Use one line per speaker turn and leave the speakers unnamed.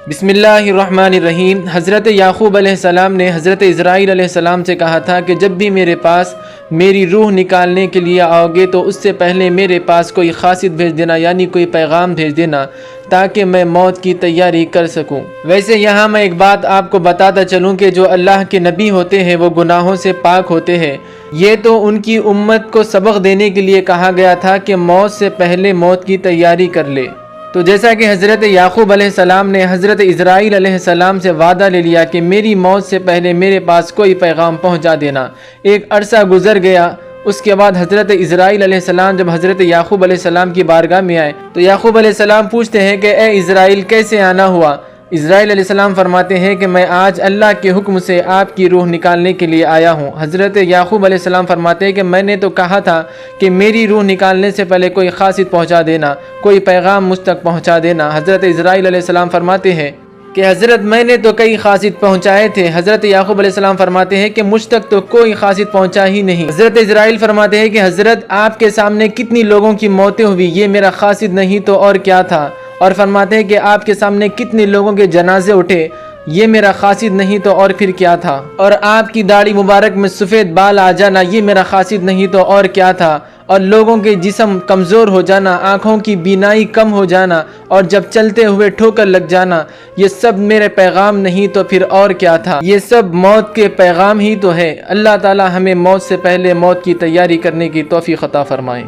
بسم اللہ الرحمن الرحیم۔ حضرت یعقوب علیہ السلام نے حضرت اسرائیل علیہ السلام سے کہا تھا کہ جب بھی میرے پاس میری روح نکالنے کے لیے آؤ گے تو اس سے پہلے میرے پاس کوئی قاصد بھیج دینا، یعنی کوئی پیغام بھیج دینا، تاکہ میں موت کی تیاری کر سکوں۔ ویسے یہاں میں ایک بات آپ کو بتاتا چلوں کہ جو اللہ کے نبی ہوتے ہیں وہ گناہوں سے پاک ہوتے ہیں۔ یہ تو ان کی امت کو سبق دینے کے لیے کہا گیا تھا کہ موت سے پہلے موت کی تیاری کر لے۔ تو جیسا کہ حضرت یعقوب علیہ السلام نے حضرت اسرائیل علیہ السلام سے وعدہ لے لیا کہ میری موت سے پہلے میرے پاس کوئی پیغام پہنچا دینا۔ ایک عرصہ گزر گیا، اس کے بعد حضرت اسرائیل علیہ السلام جب حضرت یعقوب علیہ السلام کی بارگاہ میں آئے تو یعقوب علیہ السلام پوچھتے ہیں کہ اے اسرائیل کیسے آنا ہوا؟ اسرائیل علیہ السلام فرماتے ہیں کہ میں آج اللہ کے حکم سے آپ کی روح نکالنے کے لیے آیا ہوں۔ حضرت یعقوب علیہ السلام فرماتے ہیں کہ میں نے تو کہا تھا کہ میری روح نکالنے سے پہلے کوئی قاصد پہنچا دینا، کوئی پیغام مجھ تک پہنچا دینا۔ حضرت اسرائیل علیہ السلام فرماتے ہیں کہ حضرت میں نے تو کئی قاصد پہنچائے تھے۔ حضرت یعقوب علیہ السلام فرماتے ہیں کہ مجھ تک تو کوئی قاصد پہنچا ہی نہیں۔ حضرت اسرائیل فرماتے ہیں کہ حضرت آپ کے سامنے کتنی لوگوں کی موتیں ہوئی، یہ میرا قاصد نہیں تو اور کیا تھا؟ اور فرماتے ہیں کہ آپ کے سامنے کتنے لوگوں کے جنازے اٹھے، یہ میرا قاصد نہیں تو اور پھر کیا تھا؟ اور آپ کی داڑھی مبارک میں سفید بال آ جانا، یہ میرا قاصد نہیں تو اور کیا تھا؟ اور لوگوں کے جسم کمزور ہو جانا، آنکھوں کی بینائی کم ہو جانا، اور جب چلتے ہوئے ٹھوکر لگ جانا، یہ سب میرے پیغام نہیں تو پھر اور کیا تھا؟ یہ سب موت کے پیغام ہی تو ہے۔ اللہ تعالی ہمیں موت سے پہلے موت کی تیاری کرنے کی توفیق عطا فرمائے۔